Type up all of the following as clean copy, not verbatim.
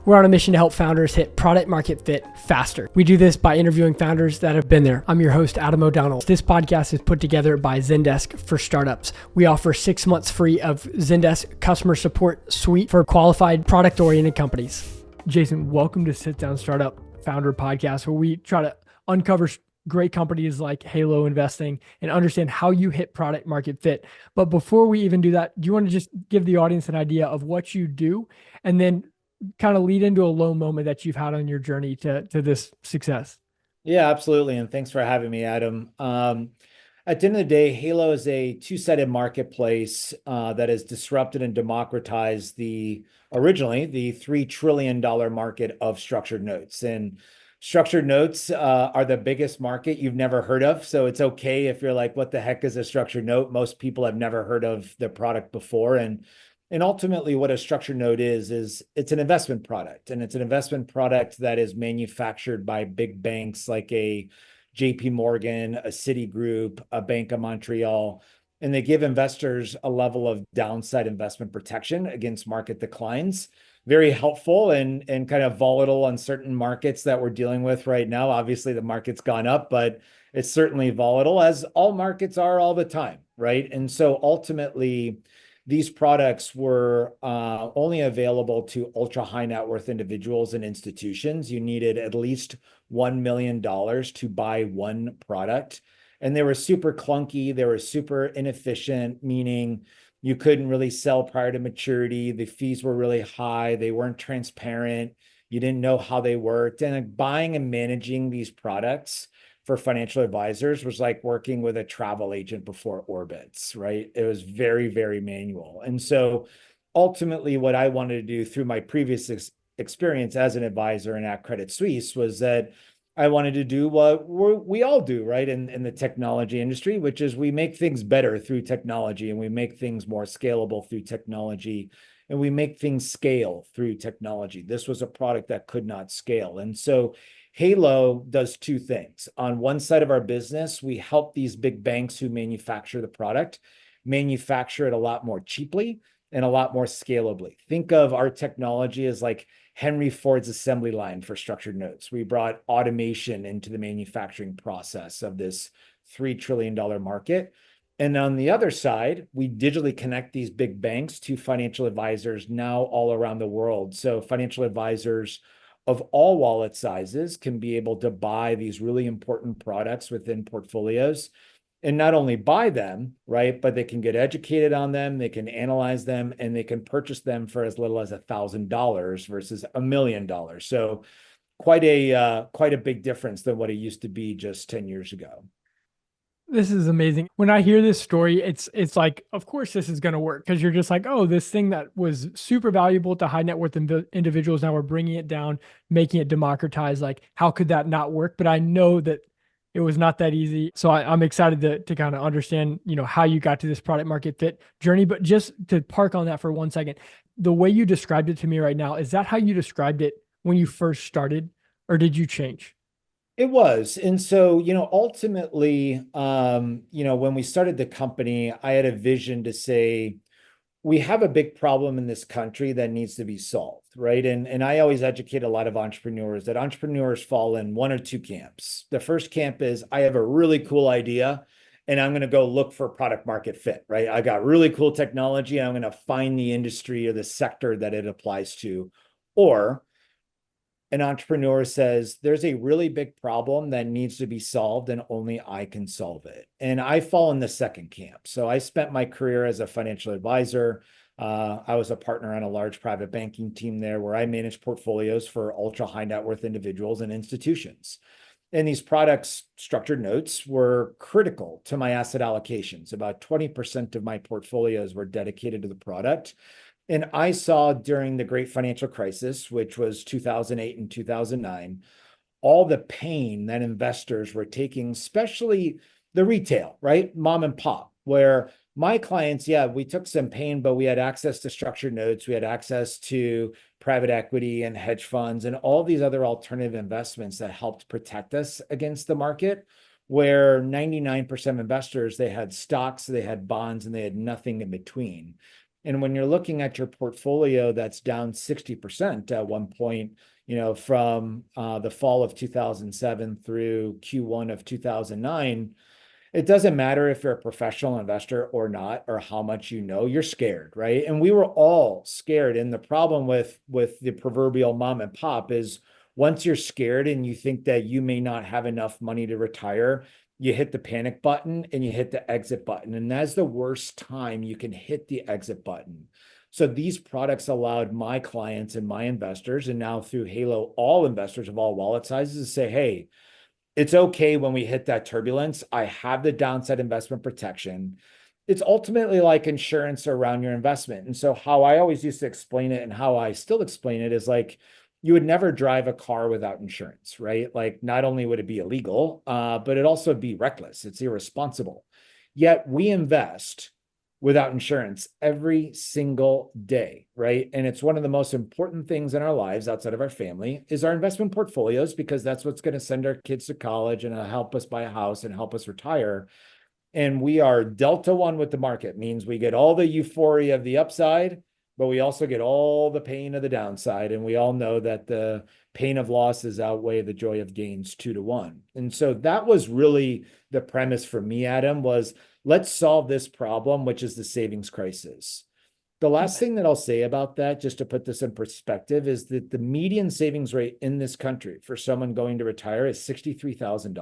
We're on a mission to help founders hit product market fit faster. We do this by interviewing founders that have been there. I'm your host, Adam O'Donnell. This podcast is put together by Zendesk for startups. We offer 6 months free of Zendesk customer support suite for qualified product-oriented companies. Jason, welcome to Sit Down Startup Founder Podcast, where we try to uncover great companies like Halo Investing and understand how you hit product market fit. But before we even do that, do you want to just give the audience an idea of what you do and then kind of lead into a low moment that you've had on your journey to this success? Yeah, absolutely. And thanks for having me, Adam. At the end of the day, Halo is a two-sided marketplace that has disrupted and democratized originally the $3 trillion market of structured notes. And structured notes are the biggest market you've never heard of. So it's okay if you're like, what the heck is a structured note? Most people have never heard of the product before. And ultimately, what a structured note is it's an investment product. And it's an investment product that is manufactured by big banks like a JP Morgan, a Citigroup, a Bank of Montreal. And they give investors a level of downside investment protection against market declines. Very helpful and kind of volatile on certain markets that we're dealing with right now. Obviously, the market's gone up, but it's certainly volatile, as all markets are all the time, right? And so ultimately, these products were only available to ultra high net worth individuals and institutions. You needed at least $1 million to buy one product. And they were super clunky. They were super inefficient, meaning you couldn't really sell prior to maturity. The fees were really high. They weren't transparent. You didn't know how they worked. And buying and managing these products for financial advisors was like working with a travel agent before Orbitz, right? It was very, very manual. And so ultimately what I wanted to do through my previous experience as an advisor and at Credit Suisse was that I wanted to do what we all do, right? In the technology industry, which is we make things better through technology, and we make things more scalable through technology, and we make things scale through technology. This was a product that could not scale. And so Halo does two things. On one side of our business, we help these big banks who manufacture the product manufacture it a lot more cheaply and a lot more scalably. Think of our technology as like Henry Ford's assembly line for structured notes. We brought automation into the manufacturing process of this $3 trillion market. And on the other side, we digitally connect these big banks to financial advisors now all around the world. So financial advisors of all wallet sizes can be able to buy these really important products within portfolios and not only buy them, right, but they can get educated on them, they can analyze them, and they can purchase them for as little as $1,000 versus $1 million. So quite a big difference than what it used to be just 10 years ago. This is amazing. When I hear this story, it's like, of course this is going to work, because you're just like, oh, this thing that was super valuable to high net worth individuals, now we're bringing it down, making it democratized. Like, how could that not work? But I know that it was not that easy. So I'm excited to kind of understand, how you got to this product market fit journey. But just to park on that for 1 second, the way you described it to me right now, is that how you described it when you first started, or did you change? It was. And so, ultimately, when we started the company, I had a vision to say, we have a big problem in this country that needs to be solved, right? And I always educate a lot of entrepreneurs that entrepreneurs fall in one or two camps. The first camp is, I have a really cool idea and I'm going to go look for product market fit, right? I got really cool technology and I'm going to find the industry or the sector that it applies to. Or an entrepreneur says, there's a really big problem that needs to be solved and only I can solve it. And I fall in the second camp. So I spent my career as a financial advisor. I was a partner on a large private banking team there where I managed portfolios for ultra high net worth individuals and institutions. And these products, structured notes, were critical to my asset allocations. About 20% of my portfolios were dedicated to the product. And I saw during the great financial crisis, which was 2008 and 2009, all the pain that investors were taking, especially the retail, right? Mom and pop, where my clients, yeah, we took some pain, but we had access to structured notes. We had access to private equity and hedge funds and all these other alternative investments that helped protect us against the market, where 99% of investors, they had stocks, they had bonds, and they had nothing in between. And when you're looking at your portfolio that's down 60% at one point, from the fall of 2007 through Q1 of 2009, it doesn't matter if you're a professional investor or not, or how much you're scared, right? And we were all scared. And the problem with the proverbial mom and pop is once you're scared and you think that you may not have enough money to retire, you hit the panic button and you hit the exit button. And that's the worst time you can hit the exit button. So these products allowed my clients and my investors, and now through Halo, all investors of all wallet sizes, to say, hey, it's okay when we hit that turbulence. I have the downside investment protection. It's ultimately like insurance around your investment. And so how I always used to explain it and how I still explain it is like, you would never drive a car without insurance, right? Like not only would it be illegal, but it'd also be reckless. It's irresponsible. Yet we invest without insurance every single day, right? And it's one of the most important things in our lives outside of our family is our investment portfolios, because that's what's going to send our kids to college and help us buy a house and help us retire. And we are Delta One with the market, means we get all the euphoria of the upside, but we also get all the pain of the downside. And we all know that the pain of losses outweigh the joy of gains 2-1. And so that was really the premise for me, Adam, was let's solve this problem, which is the savings crisis. The last thing that I'll say about that, just to put this in perspective, is that the median savings rate in this country for someone going to retire is $63,000.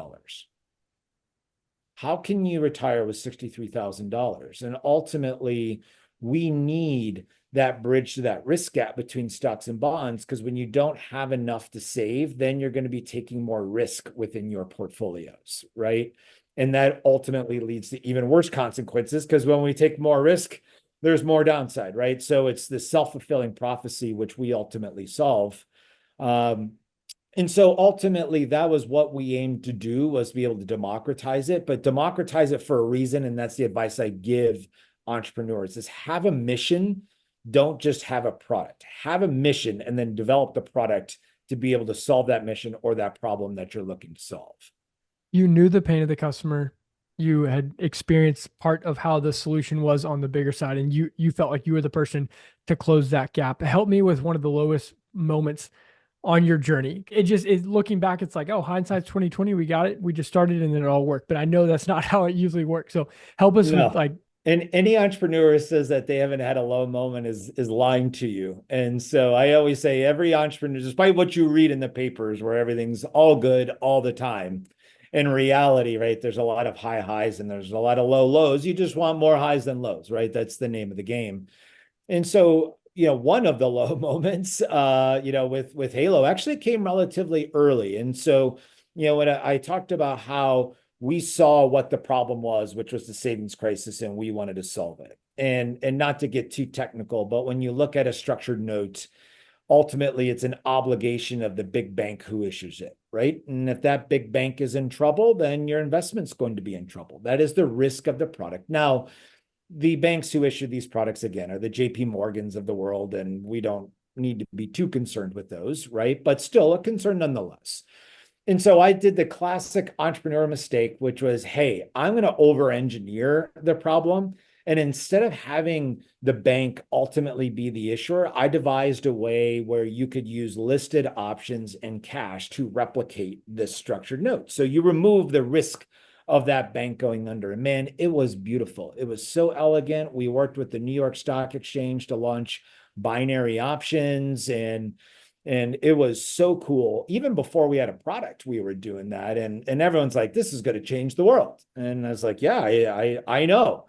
How can you retire with $63,000? And ultimately, we need that bridge to that risk gap between stocks and bonds, because when you don't have enough to save, then you're going to be taking more risk within your portfolios, right? And that ultimately leads to even worse consequences, because when we take more risk, there's more downside, right? So it's the self-fulfilling prophecy, which we ultimately solve. And so ultimately, that was what we aimed to do, was be able to democratize it, but democratize it for a reason. And that's the advice I give entrepreneurs, is have a mission. Don't just have a product. Have a mission and then develop the product to be able to solve that mission or that problem that you're looking to solve. You knew the pain of the customer. You had experienced part of how the solution was on the bigger side, and you felt like you were the person to close that gap. Help me with one of the lowest moments on your journey. Looking back, it's like, oh, hindsight's 2020. We got it. We just started and then it all worked. But I know that's not how it usually works. So help us with like. And any entrepreneur who says that they haven't had a low moment is lying to you. And so I always say every entrepreneur, despite what you read in the papers where everything's all good all the time, in reality, right, there's a lot of high highs and there's a lot of low lows. You just want more highs than lows, right? That's the name of the game. And so, one of the low moments, with Halo actually came relatively early. And so, when I talked about how we saw what the problem was, which was the savings crisis, and we wanted to solve it. And not to get too technical, but when you look at a structured note, ultimately it's an obligation of the big bank who issues it, right? And if that big bank is in trouble, then your investment's going to be in trouble. That is the risk of the product. Now, the banks who issue these products, again, are the JP Morgans of the world, and we don't need to be too concerned with those, right? But still a concern nonetheless. And so I did the classic entrepreneur mistake, which was, hey, I'm going to over-engineer the problem. And instead of having the bank ultimately be the issuer, I devised a way where you could use listed options and cash to replicate this structured note. So you remove the risk of that bank going under. And man, it was beautiful. It was so elegant. We worked with the New York Stock Exchange to launch binary options, and it was so cool. Even before we had a product, we were doing that. And everyone's like, this is going to change the world. And I was like, yeah, I know.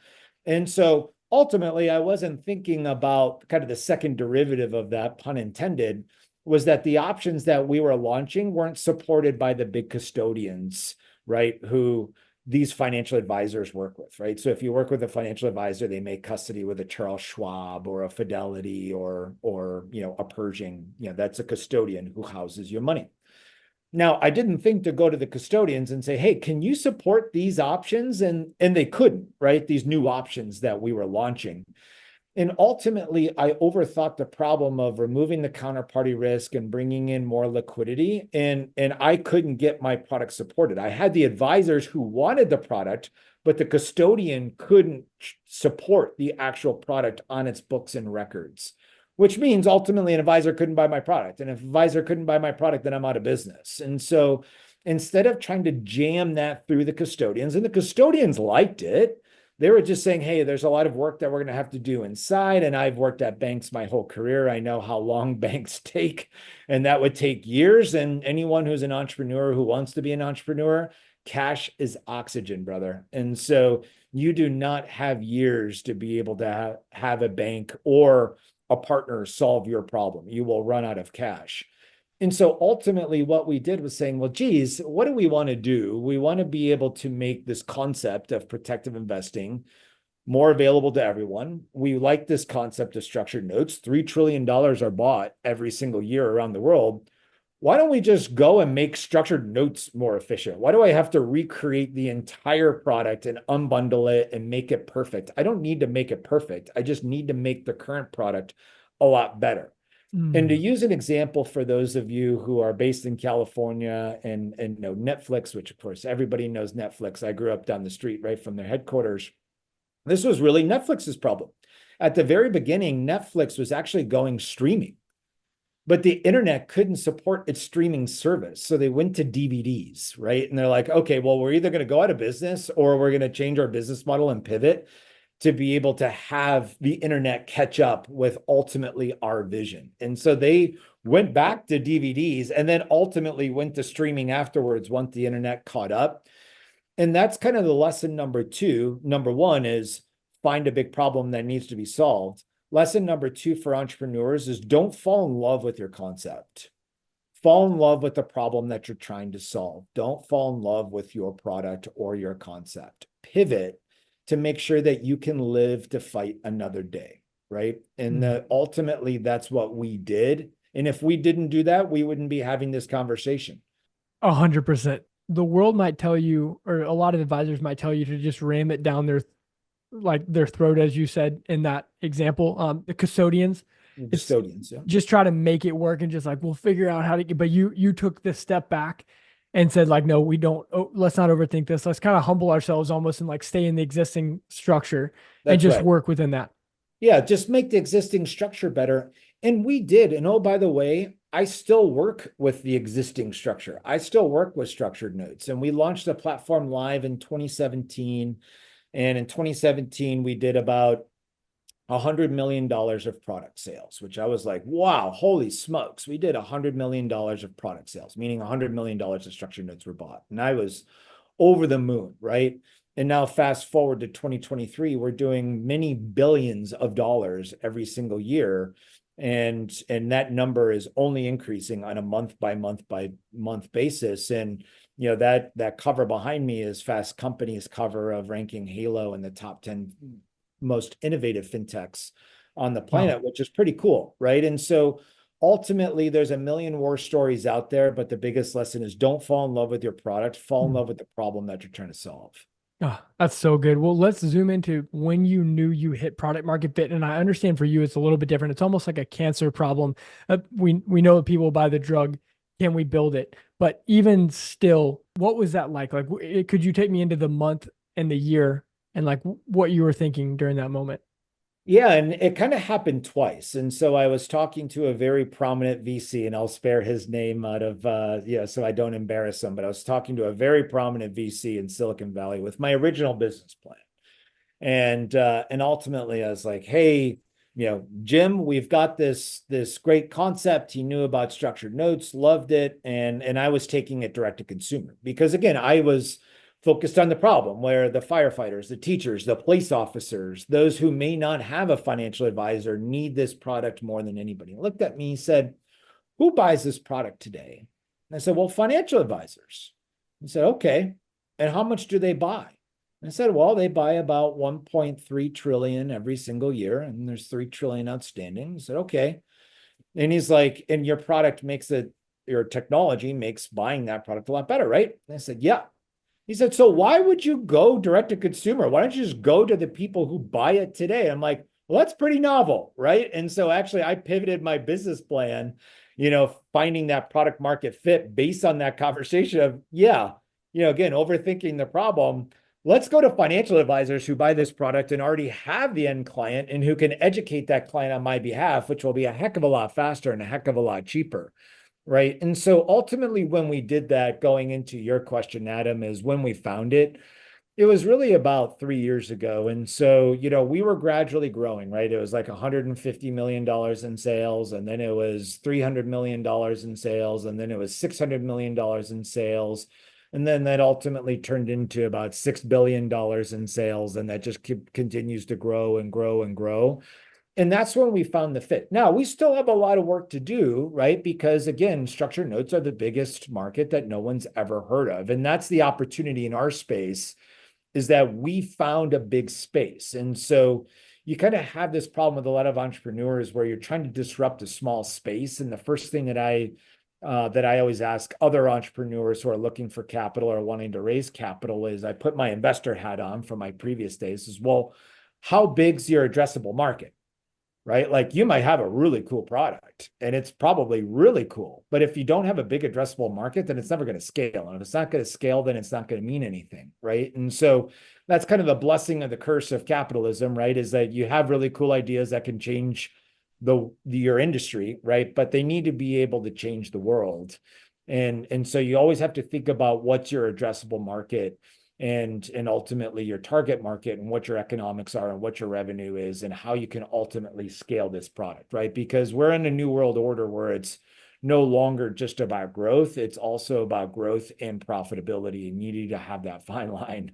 And so ultimately, I wasn't thinking about kind of the second derivative of that, pun intended, was that the options that we were launching weren't supported by the big custodians, right? Who these financial advisors work with, right? So if you work with a financial advisor, they make custody with a Charles Schwab or a Fidelity or a Pershing. That's a custodian who houses your money. Now, I didn't think to go to the custodians and say, hey, can you support these options? And they couldn't, right? These new options that we were launching. And ultimately, I overthought the problem of removing the counterparty risk and bringing in more liquidity. And I couldn't get my product supported. I had the advisors who wanted the product, but the custodian couldn't support the actual product on its books and records, which means ultimately an advisor couldn't buy my product. And if an advisor couldn't buy my product, then I'm out of business. And so instead of trying to jam that through the custodians, and the custodians liked it, they were just saying, hey, there's a lot of work that we're going to have to do inside. And I've worked at banks my whole career. I know how long banks take, and that would take years. And anyone who's an entrepreneur who wants to be an entrepreneur, cash is oxygen, brother. And so you do not have years to be able to have a bank or a partner solve your problem. You will run out of cash. And so ultimately what we did was saying, well, geez, what do we want to do? We want to be able to make this concept of protective investing more available to everyone. We like this concept of structured notes. $3 trillion are bought every single year around the world. Why don't we just go and make structured notes more efficient? Why do I have to recreate the entire product and unbundle it and make it perfect? I don't need to make it perfect. I just need to make the current product a lot better. And to use an example for those of you who are based in California and know Netflix, which of course everybody knows Netflix. I grew up down the street right from their headquarters. This was really Netflix's problem. At the very beginning, Netflix was actually going streaming, but the internet couldn't support its streaming service. So they went to DVDs, right? And they're like, okay, well, we're either going to go out of business or we're going to change our business model and pivot to be able to have the internet catch up with ultimately our vision. And so they went back to DVDs and then ultimately went to streaming afterwards once the internet caught up. And that's kind of the lesson number two. Number one is find a big problem that needs to be solved. Lesson number two for entrepreneurs is don't fall in love with your concept. Fall in love with the problem that you're trying to solve. Don't fall in love with your product or your concept. Pivot to make sure that you can live to fight another day, right? And ultimately, that's what we did. And if we didn't do that, we wouldn't be having this conversation. 100%. The world might tell you, or a lot of advisors might tell you to just ram it down their throat, as you said in that example. The custodians, Yeah. Just try to make it work and just like, we'll figure out how to get, but you took this step back and said like, no, we don't, let's not overthink this. Let's kind of humble ourselves almost and like stay in the existing structure and just work within that. Yeah, just make the existing structure better. And we did. And oh, by the way, I still work with the existing structure. I still work with structured notes. And we launched the platform live in 2017. And in 2017, we did about $100 million of product sales, which I was like, wow, holy smokes. We did $100 million of product sales, meaning $100 million of structured notes were bought. And I was over the moon, right? And now fast forward to 2023, we're doing many billions of dollars every single year. And that number is only increasing on a month by month basis. And you know, that cover behind me is Fast Company's cover of ranking Halo in the top 10 most innovative fintechs on the planet, which is pretty cool, right? And so ultimately, there's a million war stories out there, but the biggest lesson is don't fall in love with your product, fall in love with the problem that you're trying to solve. Oh, that's so good. Well, let's zoom into when you knew you hit product market fit. And I understand for you, it's a little bit different. It's almost like a cancer problem. We know that people buy the drug. Can we build it? But even still, what was that like? Like, could you take me into the month and the year and like what you were thinking during that moment? Yeah, and it kind of happened twice. And so I was talking to a very prominent VC, and I'll spare his name out of, so I don't embarrass him, but I was talking to a very prominent VC in Silicon Valley with my original business plan. And ultimately I was like, hey, you know, Jim, we've got this great concept. He knew about structured notes, loved it. And I was taking it direct to consumer because again, I was focused on the problem where the firefighters, the teachers, the police officers, those who may not have a financial advisor need this product more than anybody. He looked at me, he said, who buys this product today? And I said, well, financial advisors. He said, okay. And how much do they buy? And I said, well, they buy about 1.3 trillion every single year. And there's 3 trillion outstanding. He said, okay. And he's like, and your product makes it, your technology makes buying that product a lot better, right? And I said, yeah. He said, so why would you go direct to consumer? Why don't you just go to the people who buy it today? I'm like, Well, that's pretty novel, right? And so actually I pivoted my business plan, finding that product market fit based on that conversation of, yeah, again, overthinking the problem. Let's go to financial advisors who buy this product and already have the end client and who can educate that client on my behalf, which will be a heck of a lot faster and a heck of a lot cheaper. Right. And so ultimately, when we did that, going into your question, Adam, is when we found it. It was really about 3 years ago. And so, we were gradually growing, right? It was like $150 million in sales, and then it was $300 million in sales, and then it was $600 million in sales. And then that ultimately turned into about $6 billion in sales. And that just continues to grow and grow and grow. And that's when we found the fit. Now, we still have a lot of work to do, right? Because again, structured notes are the biggest market that no one's ever heard of. And that's the opportunity in our space is that we found a big space. And so you kind of have this problem with a lot of entrepreneurs where you're trying to disrupt a small space. And the first thing that I always ask other entrepreneurs who are looking for capital or wanting to raise capital is I put my investor hat on from my previous days is, well, how big's your addressable market? Right? Like you might have a really cool product and it's probably really cool. But if you don't have a big addressable market, then it's never going to scale. And if it's not going to scale, then it's not going to mean anything. Right. And so that's kind of the blessing of the curse of capitalism, right? Is that you have really cool ideas that can change your industry, right? But they need to be able to change the world. And so you always have to think about what's your addressable market and ultimately your target market and what your economics are and what your revenue is and how you can ultimately scale this product, right? Because we're in a new world order where it's no longer just about growth, it's also about growth and profitability, and you need to have that fine line.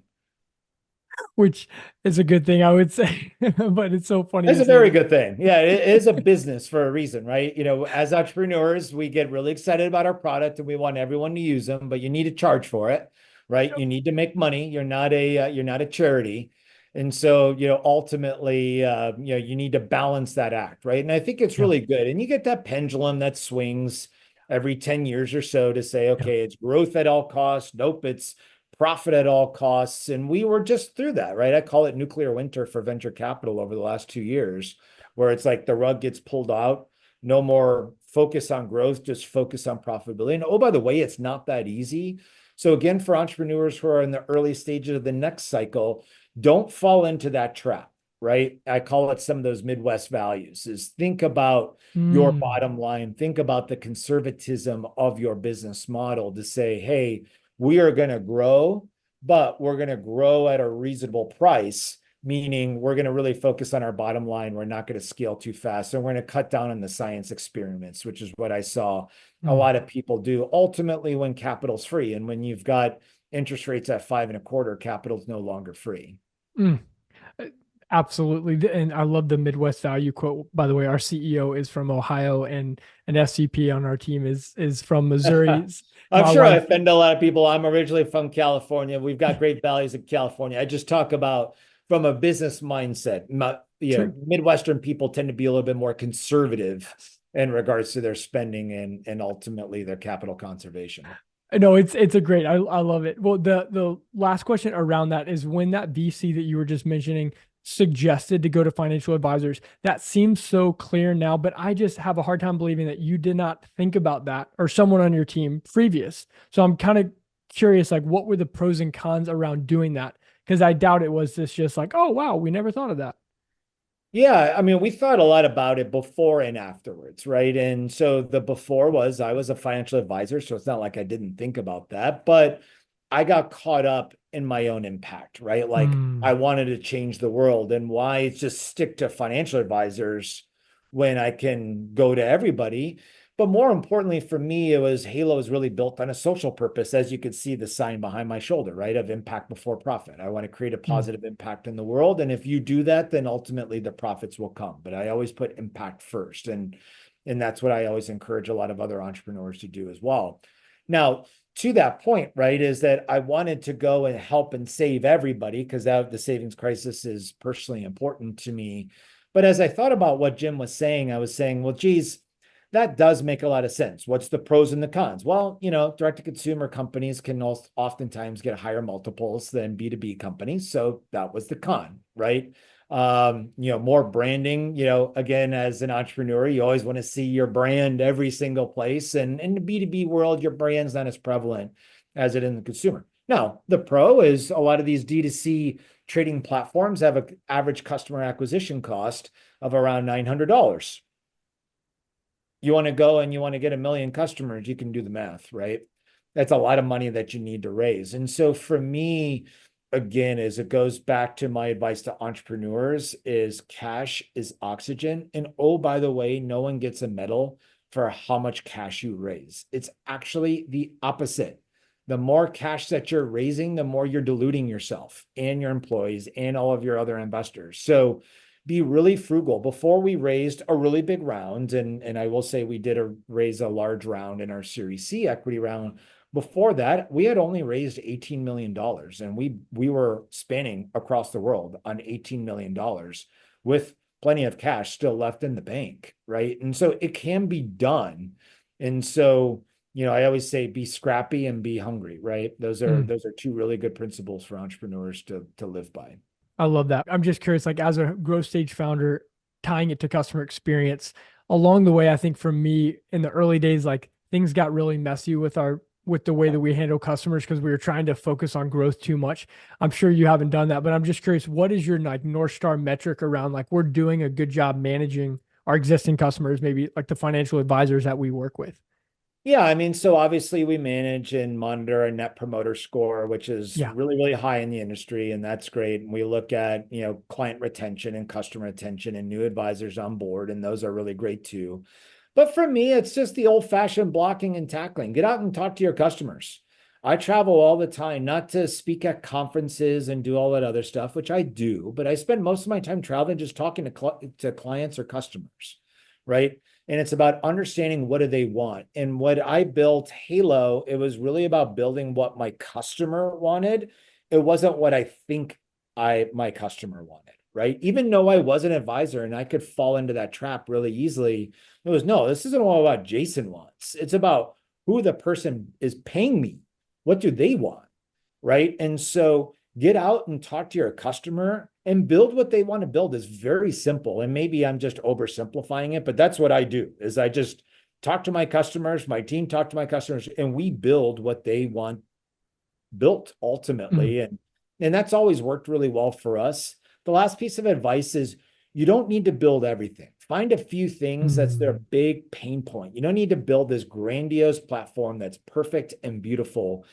Which is a good thing, I would say. But it's so funny It's to a say very that. good thing. Yeah, it is a business for a reason, right? As entrepreneurs, we get really excited about our product and we want everyone to use them, but you need to charge for it, right? You need to make money. You're not a charity. And so, ultimately, you need to balance that act, right? And I think it's Yeah. really good. And you get that pendulum that swings every 10 years or so to say, Yeah. okay, it's growth at all costs. Nope, it's profit at all costs. And we were just through that, right? I call it nuclear winter for venture capital over the last 2 years, where it's like the rug gets pulled out. No more focus on growth, just focus on profitability. And oh, by the way, it's not that easy. So again, for entrepreneurs who are in the early stages of the next cycle, don't fall into that trap, right? I call it some of those Midwest values is think about your Mm. bottom line, think about the conservatism of your business model to say, hey, we are going to grow, but we're going to grow at a reasonable price, meaning we're going to really focus on our bottom line. We're not going to scale too fast. And we're going to cut down on the science experiments, which is what I saw a Mm. lot of people do ultimately when capital's free. And when you've got interest rates at 5.25, capital's no longer free. Mm. Uh, Absolutely. And I love the Midwest value quote. By the way, our CEO is from Ohio and an SVP on our team is from Missouri. I'm My sure I wife, offend a lot of people. I'm originally from California. We've got great values in California. I just talk about from a business mindset. true. Midwestern people tend to be a little bit more conservative in regards to their spending and ultimately their capital conservation. No, it's a great. I love it. Well, the last question around that is when that VC that you were just mentioning suggested to go to financial advisors. That seems so clear now, but I just have a hard time believing that you did not think about that or someone on your team previous. So I'm kind of curious, like what were the pros and cons around doing that? Because I doubt it was this just like, oh wow, we never thought of that. Yeah, I mean, we thought a lot about it before and afterwards, right? And so the before was I was a financial advisor, so it's not like I didn't think about that, but I got caught up in my own impact, right? Like I Mm, wanted to change the world, and why just stick to financial advisors when I can go to everybody? But more importantly for me, it was Halo is really built on a social purpose, as you can see the sign behind my shoulder, right? Of impact before profit. I want to create a mm, positive impact in the world. And if you do that, then ultimately the profits will come. But I always put impact first. And that's what I always encourage a lot of other entrepreneurs to do as well. Now, to that point, right, is that I wanted to go and help and save everybody because the savings crisis is personally important to me. But as I thought about what Jim was saying, I was saying, well, geez, that does make a lot of sense. What's the pros and the cons? Well, direct to consumer companies can oftentimes get higher multiples than B2B companies. So that was the con, right? More branding, again, as an entrepreneur, you always want to see your brand every single place. And in the B2B world, your brand's not as prevalent as it in the consumer. Now, the pro is a lot of these D2C trading platforms have an average customer acquisition cost of around $900. You want to go and you want to get 1 million customers, you can do the math, right? That's a lot of money that you need to raise. And so for me, again, as it goes back to my advice to entrepreneurs, is cash is oxygen. And oh, by the way, no one gets a medal for how much cash you raise. It's actually the opposite. The more cash that you're raising, the more you're diluting yourself and your employees and all of your other investors. So be really frugal. Before we raised a really big round, and I will say we did raise a large round in our Series C equity round. Before that, we had only raised $18 million, and we were spanning across the world on $18 million with plenty of cash still left in the bank, right? And so it can be done. And so, I always say be scrappy and be hungry, right? Those are two really good principles for entrepreneurs to live by. I love that. I'm just curious, like as a growth stage founder, tying it to customer experience along the way, I think for me in the early days, like things got really messy with the way that we handle customers because we were trying to focus on growth too much. I'm sure you haven't done that, but I'm just curious, what is your like North Star metric around like we're doing a good job managing our existing customers, maybe like the financial advisors that we work with? Yeah, I mean, so obviously we manage and monitor a net promoter score, which is really, really high in the industry, and that's great. And we look at, client retention and customer retention and new advisors on board, and those are really great too. But for me, it's just the old-fashioned blocking and tackling. Get out and talk to your customers. I travel all the time, not to speak at conferences and do all that other stuff, which I do, but I spend most of my time traveling just talking to clients or customers, right? And it's about understanding what do they want. And what I built Halo, it was really about building what my customer wanted. It wasn't what I think my customer wanted, right? Even though I was an advisor and I could fall into that trap really easily, it was, no, this isn't all about Jason wants. It's about who the person is paying me. What do they want, right? And so get out and talk to your customer and build what they want to build. Is very simple. And maybe I'm just oversimplifying it, but that's what I do is I just talk to my customers, my team talk to my customers, and we build what they want built ultimately. And that's always worked really well for us. The last piece of advice is you don't need to build everything. Find a few things that's their big pain point. You don't need to build this grandiose platform that's perfect and beautiful.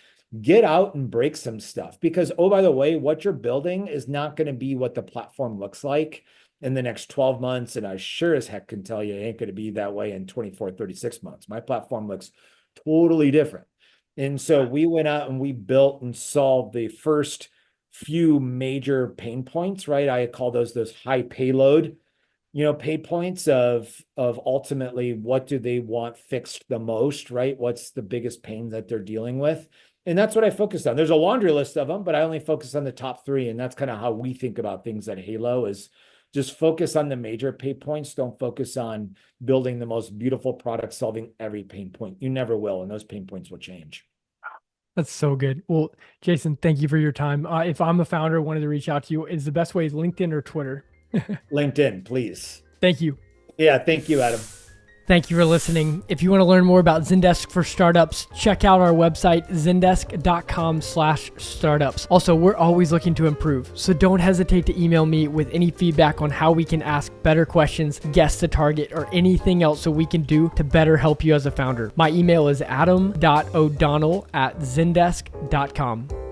Get out and break some stuff because, oh, by the way, what you're building is not going to be what the platform looks like in the next 12 months. And I sure as heck can tell you it ain't going to be that way in 24, 36 months. My platform looks totally different. And so we went out and we built and solved the first few major pain points, right? I call those high payload, pay points of ultimately what do they want fixed the most, right? What's the biggest pain that they're dealing with? And that's what I focused on. There's a laundry list of them, but I only focus on the top 3. And that's kind of how we think about things at Halo is just focus on the major pain points. Don't focus on building the most beautiful product, solving every pain point. You never will. And those pain points will change. That's so good. Well, Jason, thank you for your time. If I'm a founder, wanted to reach out to you, is the best way is LinkedIn or Twitter? LinkedIn, please. Thank you. Yeah, thank you, Adam. Thank you for listening. If you want to learn more about Zendesk for startups, check out our website, zendesk.com/startups. Also, we're always looking to improve, so don't hesitate to email me with any feedback on how we can ask better questions, guess the target, or anything else so we can do to better help you as a founder. My email is adam.o'donnell@zendesk.com.